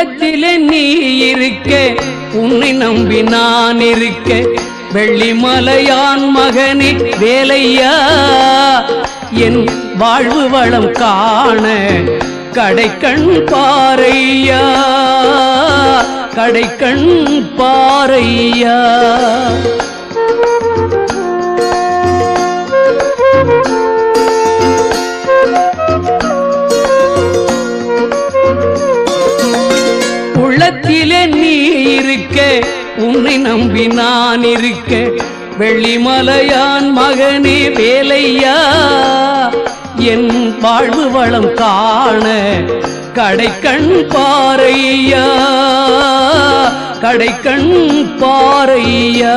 உள்ளத்திலே நீ இருக்க உன்னை நம்பி நான் இருக்க வெள்ளிமலையான் மகனே வேலையா என் வாழ்வு வளம் காண கடைக்கண் பாரையா கடைக்கண் பாரையா உள்ளத்திலே நீ இருக்க உன்னை நம்பி நான் இருக்க வெள்ளிமலையான் மகனே வேலையா என் வாழ்வு வளம் காண கடைக்கண் பாரையா கடைக்கண் பாரையா